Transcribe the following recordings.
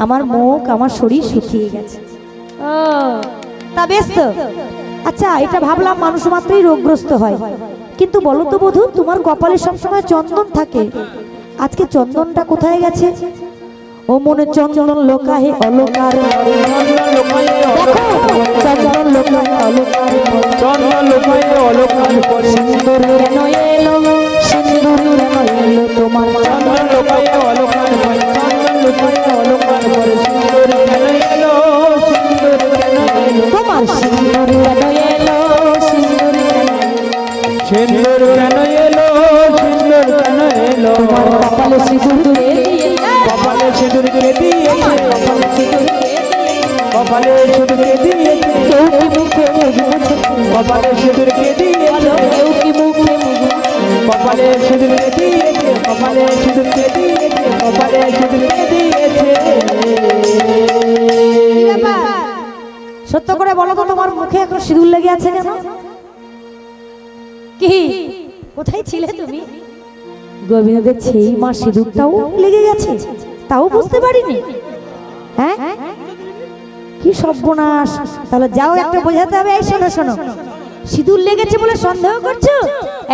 আমার মুখ আমার শরীর শুকিয়ে গেছে। ও তা বেশ তো। আচ্ছা এটা ভাবলাম মানুষ মাত্রই রোগগ্রস্ত হয়, কিন্তু বলো তো বধূ, তোমার কপালে সবসময় চন্দন থাকে, আজকে চন্দনটা কোথায় গেছে? ও মনে চন্দন লোকাহে অলকার, চন্দন লোকাহে অলকার, চন্দন লোকাহে অলকার পরে সিন্দুর কেন এলো, সিন্দুর কেন এলো তোমার চন্দন লোকাহে অলকার পরে, চন্দন লোকাহে অলকার পরে সিন্দুর কেন এলো, সিন্দুর কেন এলো তোমার সিন্দুর কেন এলো, সিন্দুর কেন এলো, সিন্দুর কেন এলো, সিন্দুর কেন এলো তোমার কপালে সিঁদুর কে দিয়েছে, কপালে সিঁদুর কে দিয়েছে, কপালে সিঁদুর কে দিয়েছে, কেউ কি মুখে মুখেছে, কপালে সিঁদুর কে দিয়েছে, কেউ কি মুখে মুখেছে, কপালে সিঁদুর কে দিয়েছে, কপালে সিঁদুর কে দিয়েছে, কপালে সিঁদুর কে দিয়েছে। কি ব্যাপার? সত্য করে বলো তো, তোমার মুখে এখন সিঁদুর লেগে আছে কেন? কি কোথায় ছিলে তুমি? গোবিন্দ দেখছে এই মা সিঁদুরটাও লেগে গেছে, তাও বুঝতে পারিনি। হ্যাঁ কি সর্বনাশ! তাহলে যাও একটা বোঝাতে হবে। এই শোনো শোনো, সিঁদুর লেগেছে বলে সন্দেহ করছো?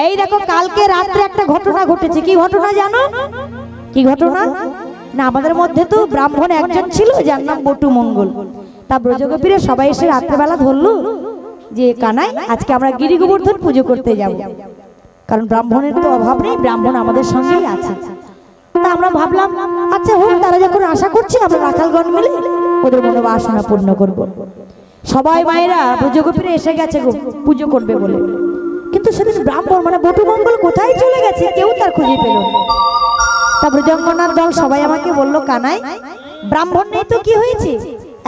এই দেখো কালকে রাত্রে একটা ঘটনা ঘটেছে। কি ঘটনা জানো? কি ঘটনা না, আমাদের মধ্যে তো ব্রাহ্মণ একজন ছিল যার নাম বটু মঙ্গল। তা ব্রজগোপীরা সবাই এসে রাত্রেবেলা ধরলো যে কানাই আজকে আমরা গিরি গোবর্ধন পুজো করতে যাব, কারণ ব্রাহ্মণের তো অভাব নেই, ব্রাহ্মণ আমাদের সঙ্গেই আছে। তা আমরা ভাবলাম আচ্ছা হোক, তারা যখন আশা করছি আমরা রাখালগণ মিলে ওদের মনোবাসনা পূর্ণ করব। সবাই মায়েরা ব্রজগোপীরা এসে গেছে গো পুজো করবে বলে, কিন্তু সেদিন ব্রাহ্মণ মানে বটু মঙ্গল কোথায় চলে গেছে কেউ তার খুঁজে পেল না। তা ব্রজঙ্গনার দল সবাই আমাকে বললো কানাই ব্রাহ্মণ নেই তো কি হয়েছে,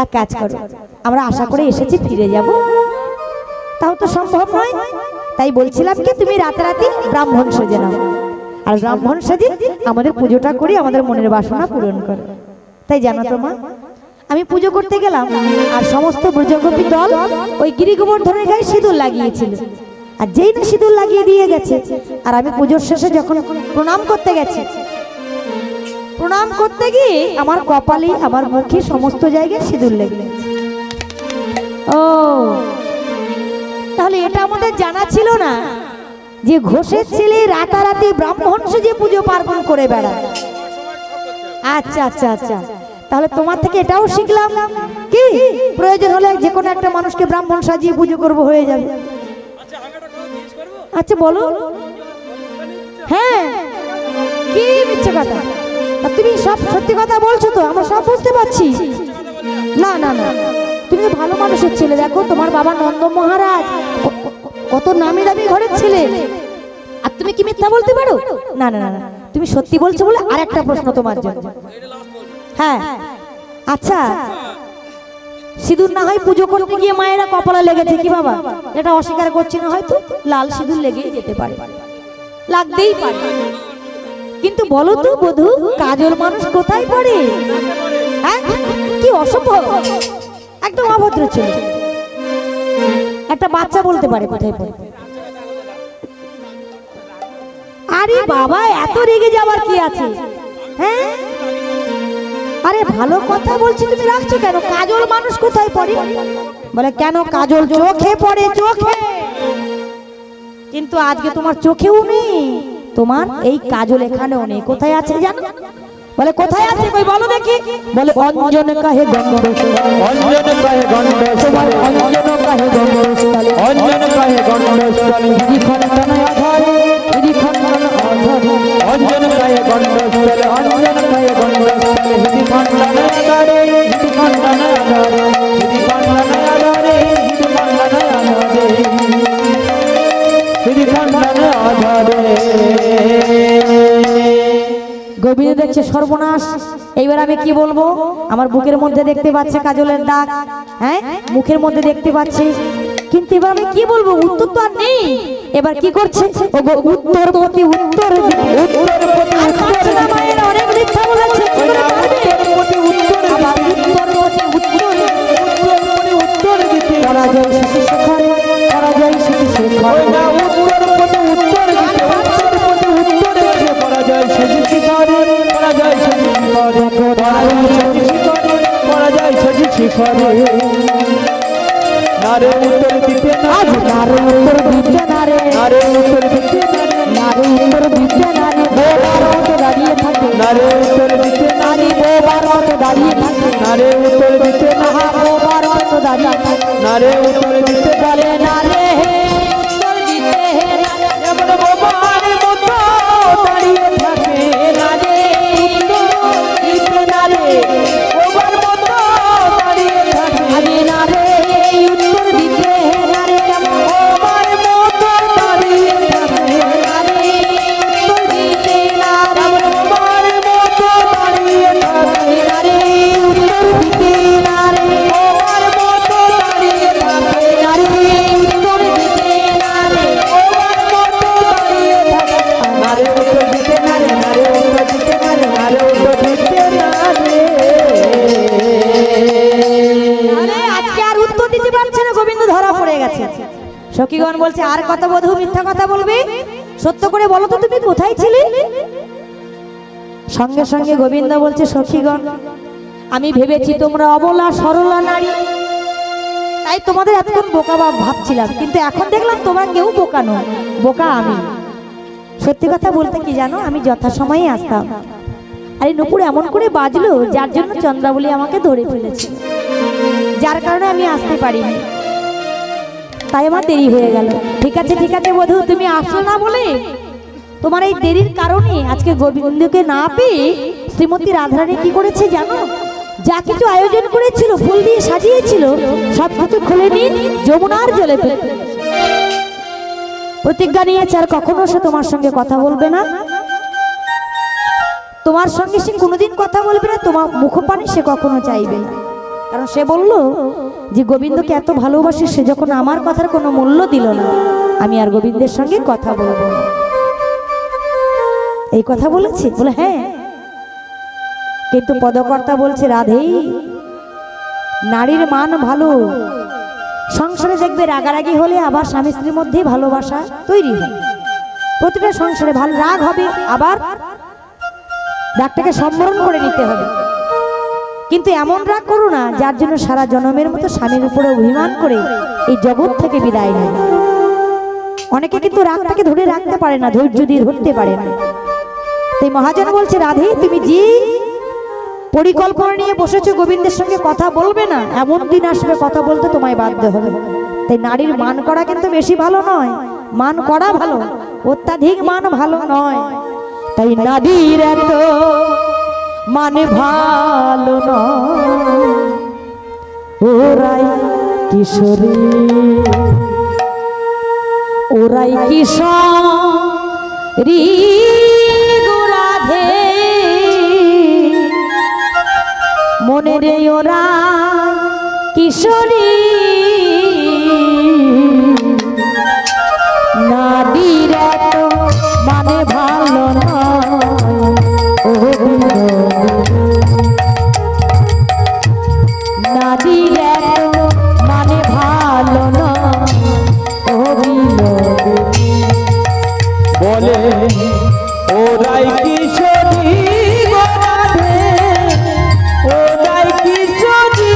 এক কাজ করো, আমরা আশা করে এসেছি ফিরে যাব, তাও তো সম্ভব নয়। তাই বলছিলাম কি তুমি রাতারাতি ব্রাহ্মণ সেজে নাও, আর ব্রাহ্মণ সেজে আমাদের পুজোটা করি, আমাদের মনের বাসনা পূরণ করো। তাই জানো তো মা, আমি পুজো করতে গেলাম আর সমস্ত ব্রজগোপী দল ওই গিরি গোবর্ধনের গায়ে সিঁদুর লাগিয়েছিল। আর যেই না সিঁদুর লাগিয়ে দিয়ে গেছে, আর আমি পুজোর শেষে যখন প্রণাম করতে গেছি, প্রণাম করতে গিয়ে আমার কপালে আমার মুখে সমস্ত জায়গায় সিঁদুর লেগে গেছে। ও তাহলে এটা আমাদের জানা ছিল না যে ঘোষের ছেলে রাতারাতি ব্রাহ্মণ সেজে পুজো পার্বণ করে বেড়ায়। আচ্ছা আচ্ছা আচ্ছা, তাহলে তোমার থেকে এটাও শিখলাম কি প্রয়োজন হলে যে কোনো একটা মানুষকে ব্রাহ্মণ সাজিয়ে পুজো করব, হয়ে যাবে। আচ্ছা বলো। হ্যাঁ কি মিথ্যে কথা? তুমি সব সত্যি কথা বলছো তো, আমরা সব বুঝতে পারছি। না না না, তুমি তো ভালো মানুষের ছেলে। দেখো তোমার বাবা নন্দ মহারাজ কত নামি দামি ঘরের ছেলে, আর তুমি কি মিথ্যা বলতে পারো? না না না, তুমি সত্যি বলছো বলে আর একটা প্রশ্ন তোমার জন্য। হ্যাঁ আচ্ছা, সিঁদুর না হয় পুজো করতে গিয়ে মায়েরা কপালে লেগেছে কি বাবা, এটা অস্বীকার করছি না, হয়তো লাল সিঁদুর লেগেই যেতে পারে, লাগতেই পারে, কিন্তু বলো তো বধূ কাজল মানুষ কোথায় পড়ে? হ্যাঁ কি অসভ্য, একদম অভদ্র ছিল। একটা বাচ্চা বলতে পারে কোথায় পড়ে? আরে বাবা এত রেগে যাবার কি আছে? হ্যাঁ আরে ভালো কথা বলছি, তুমি রাখছো কেন? কাজল মানুষ কোথায় পড়ে? বলে কেন কাজল চোখে পড়ে, চোখে, কিন্তু আজকে তোমার চোখেও নেই, তোমার এই কাজল এখানেও নেই। কোথায় আছে জানো? বলে কোথায় আছে কই বলো দেখি। বলে অঞ্জন কাহে গন্ধ, অঞ্জন কাহে গণ্ড তোমার অঞ্জন কাহে গন্ধ, অঞ্জন কাহে গণ্ড হৃদি খণ্ডন আধারে, হৃদি খণ্ডন আধারে, অঞ্জন কাহে গণ্ড অঞ্জন কাহে গণ্ড হৃদি খণ্ডন আধারে, হৃদি খণ্ডন আধারে, হৃদি খণ্ডন আধারে, হৃদি খণ্ডন আধারে, হৃদি খণ্ডন আধারে। গোবিন্দ দেখছে সর্বনাশ, এইবার আমি কি বলবো? আমার বুকের মধ্যে দেখতে পাচ্ছে কাজলের দাগ, হ্যাঁ মুখের মধ্যে দেখতে পাচ্ছে, কিন্তু এবার আমি কি বলবো? উত্তর তো আর নেই। এবার কি করছে? ও গো উত্তর প্রতি উত্তর, মায়ের অনেক মিথ্যা বলেছে, উত্তর দিতে পরাজয় শিশু সেখানে, পরাজয় শিশু সেখানে, উত্তর পথে উত্তর দিতে, উত্তর পথে উত্তর দিতে পরাজয় সেজেছি ঘরে, পরাজয় সেজেছি ঘরে। শশী শিখরে পড়া যায় শশী শিখরে নারে উত্তর দিতে আজ নারে উত্তর দিতে নারে, নারে উত্তর দিতে নারে উত্তর দিতে নারে, বোবার মতো দাঁড়িয়ে থাকে, নারে উত্তর দিতে নারী বোবার মতো দাঁড়িয়ে থাকে, নারে উত্তর দিতে আহা বোবার মতো দাঁড়িয়ে থাকে, নারে উত্তর দিতে বলে নারে উত্তর দিতে নারে, এমন বোবার মতো দাঁড়িয়ে থাকে নারে উত্তর দিতে নারে, বোবার মতো দাঁড়িয়ে থাকে আরে নারে উত্তর দিতে নারে, কেমন বোবার মতো দাঁড়িয়ে থাকে নারে উত্তর দিতে নারে, বোবার মতো দাঁড়িয়ে থাকে নারে উত্তর দিতে নারে, বোবার মতো দাঁড়িয়ে থাকে নারে উত্তর দিতে নারে, বোবার মতো দাঁড়িয়ে থাকে নারে উত্তর দিতে নারে, নারে উত্তর দিতে নারে, নারে উত্তর দিতে নারে আরে আজকে আর উত্তর দিতে পারছে না, গোবিন্দ ধরা পড়ে গেছে। সখীগণ বলছে আর কত বধূ মিথ্যা কথা বলবে, সত্য করে বলো তো তুমি কোথায় ছিলে? সঙ্গে সঙ্গে গোবিন্দ বলছে সখীগণ আমি ভেবেছি তোমরা অবলা সরলা নারী, তাই তোমাদের এতক্ষণ বোকা ভাবছিলাম, কিন্তু এখন দেখলাম তোমার কেউ বোকা নয়, বোকা আমি। সত্যি কথা বলতে কি জানো, আমি যথাসময়ে আসতাম, আরে নুপুর এমন করে বাজলো যার জন্য চন্দ্রাবলী আমাকে ধরে ফেলেছে, যার কারণে আমি আসতে পারিনি, তাই আমার দেরি হয়ে গেল। ঠিক আছে ঠিক আছে বধূ, তুমি আসো না বলে তোমার এই দেরির কারণে আজকে গোবিন্দকে না পেয়ে শ্রীমতী রাধারানী কি করেছে জানো, যা কিছু আয়োজন করেছিল ফুল দিয়ে সাজিয়েছিল সব কিছু খুলে নিয়ে যমুনার জলে ফেলে দিয়েছে। প্রতিজ্ঞা নিয়েছে আর কখনো সে তোমার সঙ্গে কথা বলবে না, তোমার সঙ্গে সে কোনোদিন কথা বলবে না, তোমার মুখপানে সে কখনো চাইবে না। কারণ সে বলল যে গোবিন্দকে এত ভালোবাসে, সে যখন আমার কথার কোনো মূল্য দিল না, আমি আর গোবিন্দের সঙ্গে কথা বলবো না। এই কথা বলেছি, বলে হ্যাঁ। কিন্তু পদকর্তা বলছে রাধে নারীর মান ভালো, সংসারে দেখবে রাগারাগি হলে আবার স্বামী স্ত্রীর মধ্যেই ভালোবাসা তৈরি হয়, প্রতিটা সংসারে ভালো রাগ হবে, আবার রাগটাকে সম্বরণ করে নিতে হবে, কিন্তু এমন রাগ করো না যার জন্য সারা জন্মের মতো স্বামীর উপরে অভিমান করে এই জগৎ থেকে বিদায় নেয়। অনেকে কিন্তু রাগটাকে ধরে রাখতে পারে না, ধৈর্য দিয়ে ধরতে পারে না। তাই মহাজন বলছে রাধে তুমি যে পরিকল্পনা নিয়ে বসেছো গোবিন্দের সঙ্গে কথা বলবে না, এমন দিন আসবে কথা বলতে তোমায় বাধ্য হবে। তাই নারীর মান করা কিন্তু বেশি ভালো নয়, মান করা ভালো, অত্যাধিক মান ভালো নয়। তাই নারীর এত মানে ভালো নয়, ওরাই কিশোরী ওরাই কিশোরী গো রাধে, মনে রে ওরা কিশোরী, নারীর এত মানে ভালো নয়, ও নারীর এত মানে ভালো নয়, ও বলে ওরাই কিশোরী গো রাধে, ওরাই কিশোরী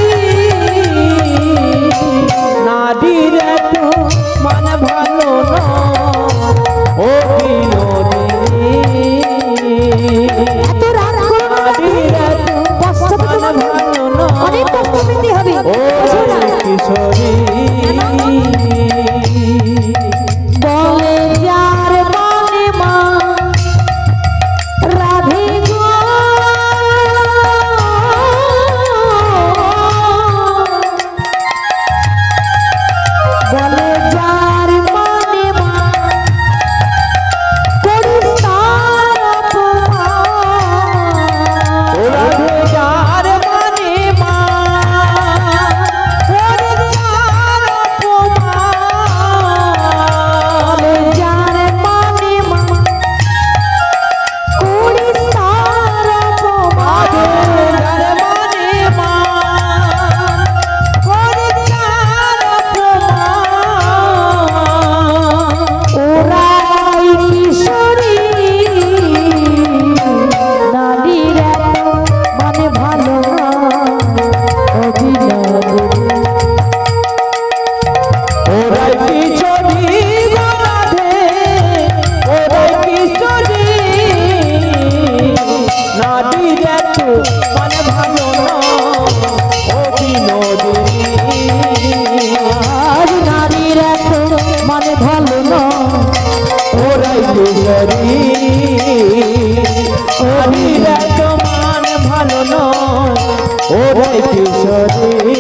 ওরে কিশোরী।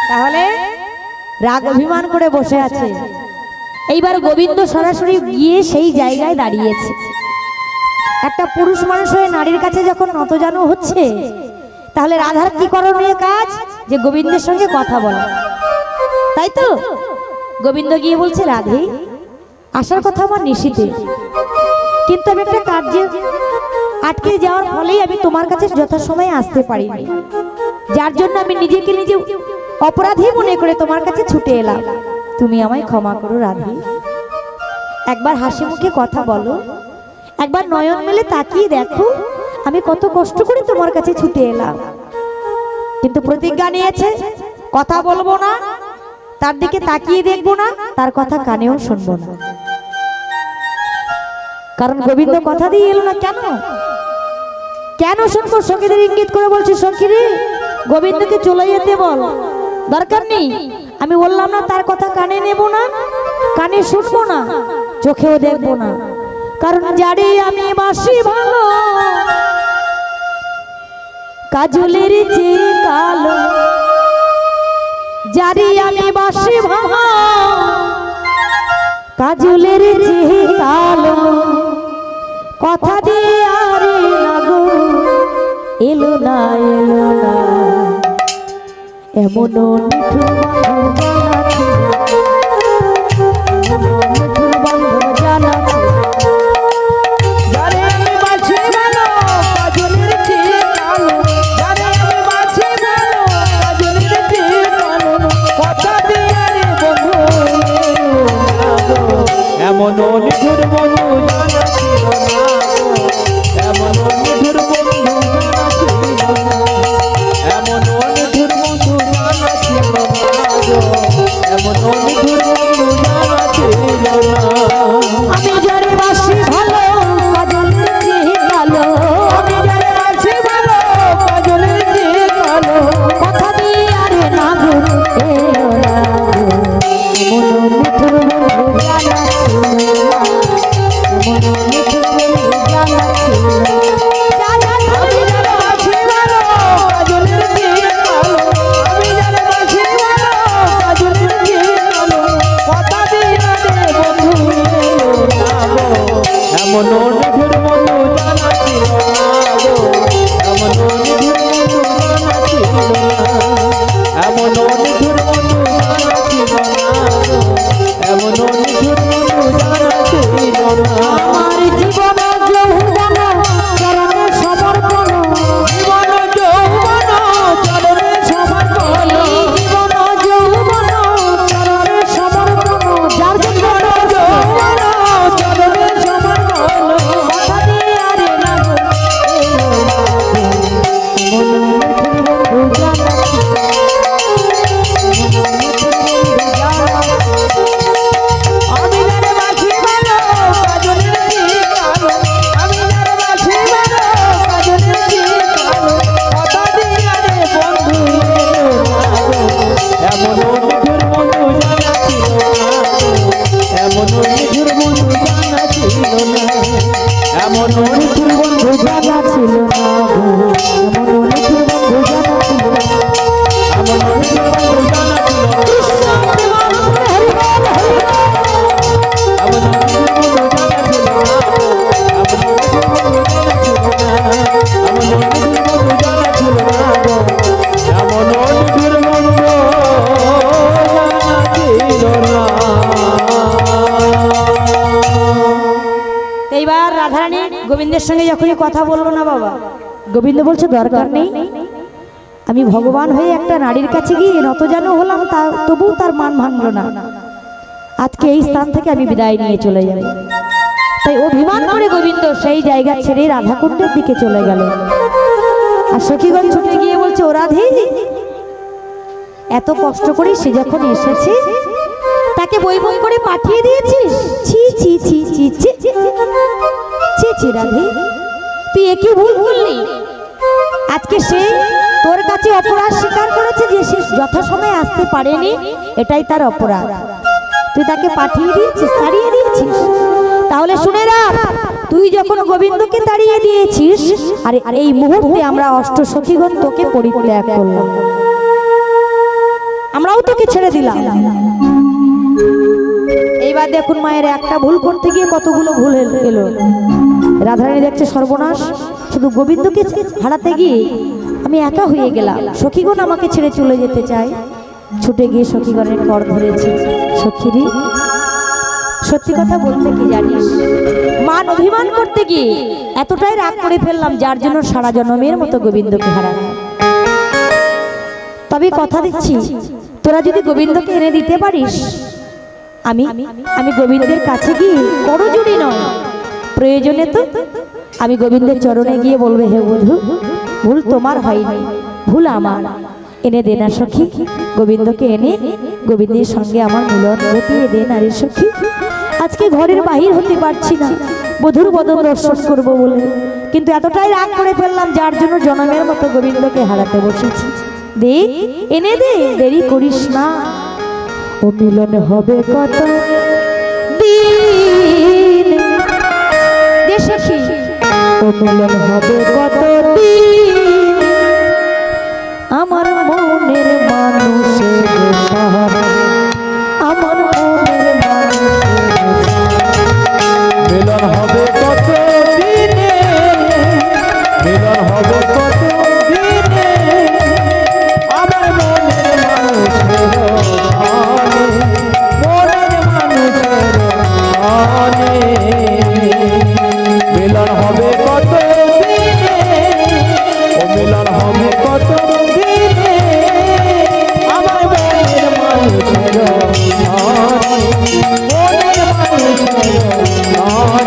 তাহলে রাগ অভিমান করে বসে আছে। এইবার গোবিন্দ সরাসরি গিয়ে সেই জায়গায় দাঁড়িয়েছে। একটা পুরুষ মানুষ হয়ে নারীর কাছে যখন নতজানু হচ্ছে, তাহলে রাধার কি করণীয় কাজ? যে গোবিন্দের সঙ্গে কথা বলা, তাই তো? গোবিন্দ গিয়ে বলছে, রাধে, আসার কথা আমার নিশিতে, কিন্তু আমি একটা কার্যে আটকে যাওয়ার ফলেই আমি তোমার কাছে যথাসময়ে আসতে পারিনি, যার জন্য আমি নিজেকে নিজে অপরাধী মনে করে তোমার কাছে ছুটে এলাম। তুমি আমায় ক্ষমা করো রাধে। একবার হাসি মুখে কথা বলো, একবার নয়ন মেলে তাকিয়ে দেখো আমি কত কষ্ট করে তোমার কাছে ছুটে এলাম। কিন্তু প্রতিজ্ঞা নিয়েছে, কথা বলবো না, তার দিকে তাকিয়ে দেখবো না, তার কথা কানেও শুনবো না। কারণ গোবিন্দ কথা দিয়ে এলো না। কেন কেন শুনবো? সখীদের ইঙ্গিত করে বলছি, সখী রে, গোবিন্দকে চলে যেতে বল, দরকার নেই। আমি বললাম না তার কথা কানে নেব না, কানে শুনবো না, চোখেও দেখবো না। কারণ যারে আমি বাসি ভালো, কাজলের চেয়ে কালো, যারে আমি বাসি ভালো, কাজলের চেয়ে কালো, কথা দিয়ে আরে লাগো এলো না এলো না, এমন মিঠুর বান্ধব জানা ছিল। যারে আমি বাছি ভালো, কাজলের চেয়ে কালো, যারে আমি বাছি ভালো, কাজলের চেয়ে কালো, কথা দিয়ে রে বন্ধু এমন নিঠুর বন্ধু জানা ছিল না, এমন নিঠুর বন্ধু জানা ছিল না, এমন নিঠুর বন্ধু জানা ছিল না, এমন নিঠুর বন্ধু জানা ছিল না। আমি যারে বাসি ভালো, কাজলের চেয়ে কালো, আমি যারে বাছি ভালো, কাজলের চেয়ে কালো, কথা দিয়ে আরে লাগো এলো না, এমন মিঠুর বন্ধু জানা ছিল না, এমন মিঠুর বন্ধু জানা ছিল না। আমি যারে বাছি ভালো, কাজলের চেয়ে কালো, আমি যারে বাছি ভালো, কাজলের চেয়ে কালো, কথা দিয়ে রে বন্ধু এলো না গো, এমন নিঠুর বন্ধু জানা ছিল না গো, এমন নিঠুর বন্ধু জানা ছিল না, এমন নিঠুর বন্ধু জানা ছিল না গো, এমন নিঠুর বন্ধু জানা ছিল না। আমার জীবন যৌবন চরণে সমর্পণ, জীবন যৌবন চরণে সমর্পণ, জীবন যৌবন চরণে সমর্পণ, যার জীবন যৌবন চরণে সমর্পণ, কথা দিয়ে আরে লাগো এলো না, এমন মিঠুর বন্ধু জানা ছিল, এমন মিঠুর বন্ধু জানা ছিল। আমি যারে বাছি ভালো, কাজলের চেয়ে কালো, আমি যারে বাছি ভালো, কাজলের চেয়ে কালো, কথা দিয়ে রে বন্ধু এলো না গো, এমন নিঠুর বন্ধু জানা ছিল না গো, এমন নিঠুর বন্ধু জানা ছিল না, এমন নিঠুর বন্ধু জানা ছিল না গো, এমন মিঠুর বন্ধু জানা ছিল না। এমন নিঠুর বন্ধু জানা ছিল না, এমন নিঠুর বন্ধু জানা ছিল না গো, এমন নিঠুর বন্ধু জানা ছিল না, এমন নিঠুর বন্ধু জানা ছিল না। এইবার রাধারানী গোবিন্দের সঙ্গে যখনই কথা বললো না বাবা, গোবিন্দ বলছে দরকার নেই, আমি ভগবান হয়ে একটা নারীর কাছে গিয়ে নতজানু হলাম, তা তবু তার মান ভাঙলো না। আজকে এই স্থান থেকে আমি বিদায় নিয়ে চলে যাব। তাই অভিমান করে গোবিন্দ সেই জায়গা ছেড়ে রাধাকুণ্ডের দিকে চলে গেল। আর সখীগণ ছুটে গিয়ে বলছে, ও রাধে, এত কষ্ট করে সে যখন এসেছে, তাকে বই বই করে পাঠিয়ে দিয়েছিস? ছি ছি ছি ছি ছি ছি ছি রাধে, তুই একই ভুল করলি। আজকে সে তোর কাছে অপরাধ স্বীকার করেছে যে সে যথাসময়ে আসতে পারেনি, এটাই তার অপরাধ। তুই তাকে পাঠিয়ে দিয়েছিস, তাড়িয়ে দিয়েছিস। তাহলে শুনে রাখ, তুই যখন গোবিন্দকে তাড়িয়ে দিয়েছিস, আর এই মুহূর্তে আমরা অষ্ট সখীগণ তোকে পরিত্যাগ করলাম, আমরাও তোকে ছেড়ে দিলাম। এইবার দেখুন মায়ের একটা ভুল করতে গিয়ে কতগুলো ভুল এলো। রাধারানী দেখছে সর্বনাশ, শুধু গোবিন্দকে হারাতে গিয়ে আমি একা হয়ে গেলাম, সখীগণ আমাকে ছেড়ে চলে যেতে চায়। ছুটে গিয়ে সখীগণের কর ধরেছে। সখীরি, সত্যি কথা বলতে কি জানিস, মান অভিমান করতে গিয়ে এতটাই রাগ করে ফেললাম, যার জন্য সারা জন্মের মতো গোবিন্দকে হারালাম। তবে কথা দিচ্ছি, তোরা যদি গোবিন্দকে এনে দিতে পারিস, আমি আমি গোবিন্দের কাছে গিয়ে করজোড়ি নয়, প্রয়োজনে তো আমি গোবিন্দের চরণে গিয়ে বলবে, হে বধূ, ভুল তোমার হয়নি, ভুল আমার, এনে দে না সখী, গোবিন্দকে এনে গোবিন্দের সঙ্গে আমার মিলন ঘটিয়ে দে নারী সখী। আজকে ঘরের বাহির হতে পারছি না বধূর বদন দর্শন করব বলে, কিন্তু এতটাই রাগ করে ফেললাম, যার জন্য জনমের মতো গোবিন্দকে হারাতে বসেছি। দে, এনে দে, দেরি করিস না। ও মিলন হবে কত দিন, দে সখী, ও মিলন হবে কত দিন, আমার মনের মানুষের সহারা, আমার মনের মানুষের মিলন হবে কত দিনে, মিলন হবে কত দিনে, আমার মনের মানুষের আনে, মনের মানুষের আনে, মিলন হবে কত দিনে, ও মিলন হবে কত দিনে, আমার মনের মানুষের আনে, মনের মানুষের আনে।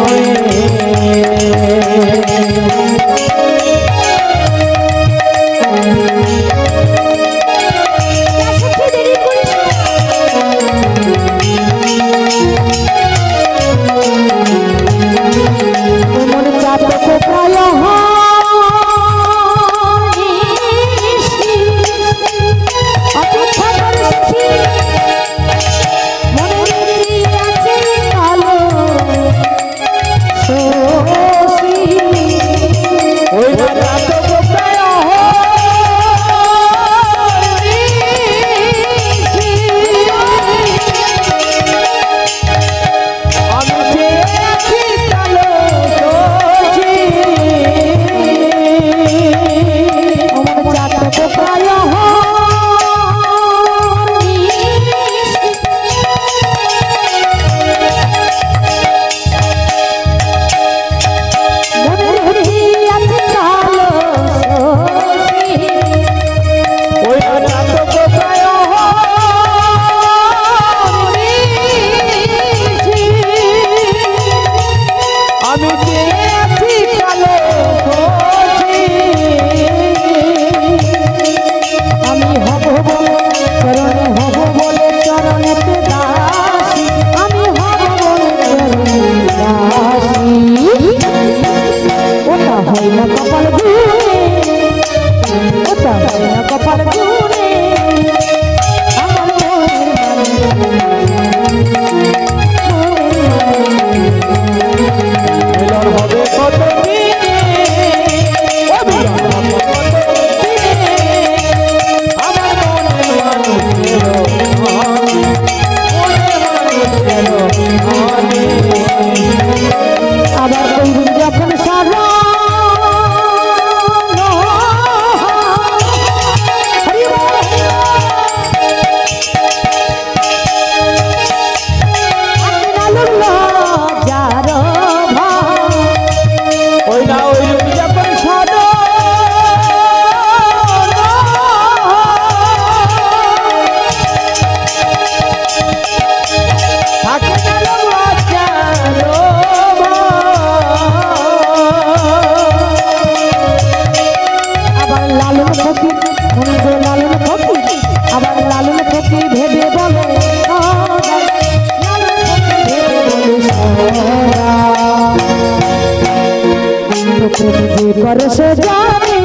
कर से जाने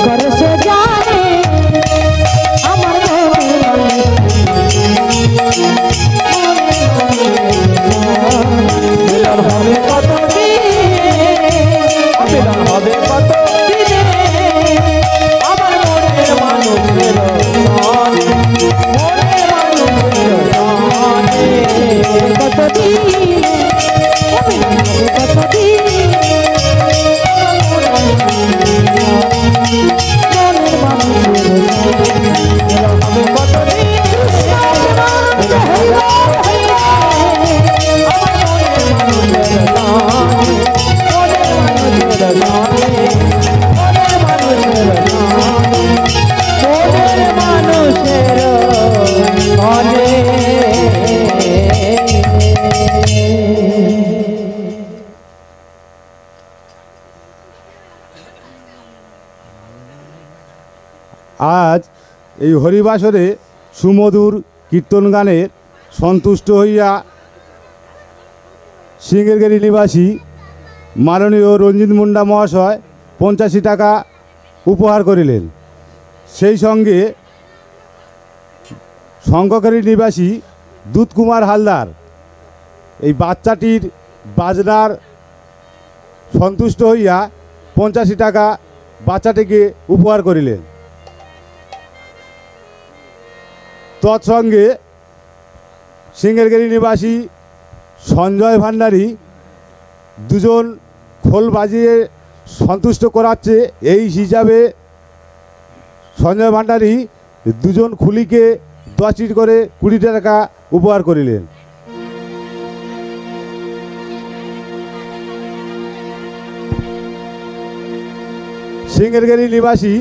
कर से जाने আমার মিলন আজ এই হরিবাসরে সুমধুর কীর্তন গানের সন্তুষ্ট হইয়া সিঙ্গেরগেরি নিবাসী মাননীয় রঞ্জিত মুন্ডা মহাশয় 85 টাকা উপহার করিলেন। সেই সঙ্গে শঙ্করগেরি নিবাসী দুধকুমার হালদার এই বাচ্চাটির বাজনার সন্তুষ্ট হইয়া 85 টাকা বাচ্চাটিকে উপহার করিলেন। তৎসঙ্গে সিঙ্গেরগেরি নিবাসী সঞ্জয় ভান্ডারী দুজন খোল বাজিয়ে সন্তুষ্ট করাচ্ছে, এই হিসাবে সঞ্জয় ভান্ডারী দুজন খুলিকে 10 করে 20 টাকা উপহার করিলেন। সিঙ্গেরগেরি নিবাসী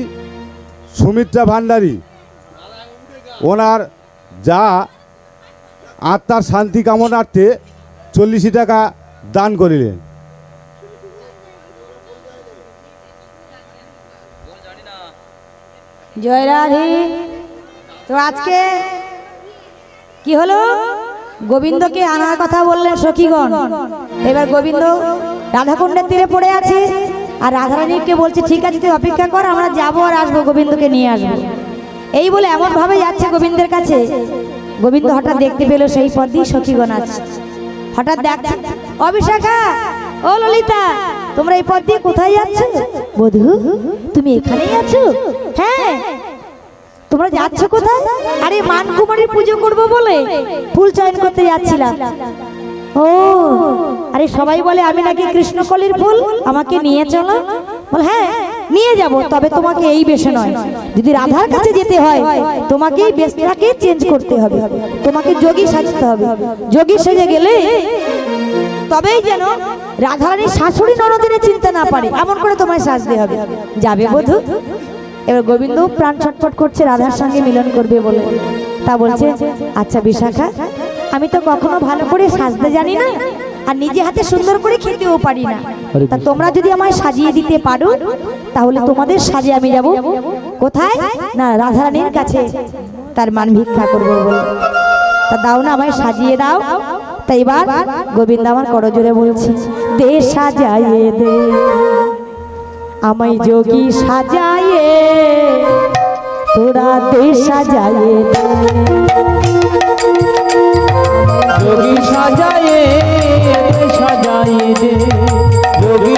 সুমিত্রা ভান্ডারী ওনার যা আত্মার শান্তি কামনার্থে 40 টাকা দান করিলেন। জয় রাধে। তো আজকে কি হলো, গোবিন্দকে আনার কথা বললেন সখীগণ। এবার গোবিন্দ রাধাকুণ্ডের তীরে পড়ে আছে, আর রাধারানীকে বলছে ঠিক আছে তুই অপেক্ষা কর, আমরা যাবো আর আসবো, গোবিন্দকে নিয়ে আসবো। এই বলে এমন ভাবে যাচ্ছে গোবিন্দের কাছে, গোবিন্দ হঠাৎ দেখতে পেল সেই পথ দিয়ে সখীগণ আছে। হঠাৎ দেখছে, অবিশাখা, ও ললিতা, তোমরা এই পথ দিয়ে কোথায় যাচ্ছ? বধূ, তুমি এখানেই আছো? হ্যাঁ। তোমরা যাচ্ছ কোথায়? আরে মানকুমারীর পুজো করব বলে ফুল চয়ন করতে যাচ্ছিলাম। ও, আরে সবাই বলে আমি নাকি কৃষ্ণকলির ফুল, আমাকে নিয়ে চলো। বল হ্যাঁ নিয়ে যাব, তবে তোমাকে এই বেশে নয়, যদি রাধার কাছে যেতে হয় তোমাকে এই বেশটাকে চেঞ্জ করতে হবে, তোমাকে যোগী সাজতে হবে। যোগী সেজে গেলে তবেই যেন রাধারানীর শাশুড়ি ননদের চিন্তা না পারে, এমন করে তোমায় সাজতে হবে। যাবে বধূ? এবার গোবিন্দ প্রাণ ছটফট করছে রাধার সঙ্গে মিলন করবে বলে। তা বলছে আচ্ছা বিশাখা, আমি তো কখনো ভালো করে সাজতে জানি না, আর নিজে হাতে সুন্দর করে খেতেও পারি না, তা তোমরা যদি আমায় সাজিয়ে দিতে পারো তাহলে তোমাদের সাজে আমি যাব। কোথায়? না রাধারানীর কাছে, তার মান ভিক্ষা করবো বলে। তা দাও না, আমায় সাজিয়ে দাও। তাই এবার গোবিন্দ আমার করজোরে বলছে, দে সাজায়ে দে আমায় যোগী সাজায়ে, তোরা দে সাজায়ে দে, যোগী সাজায়ে সাজায়ে দে, যোগী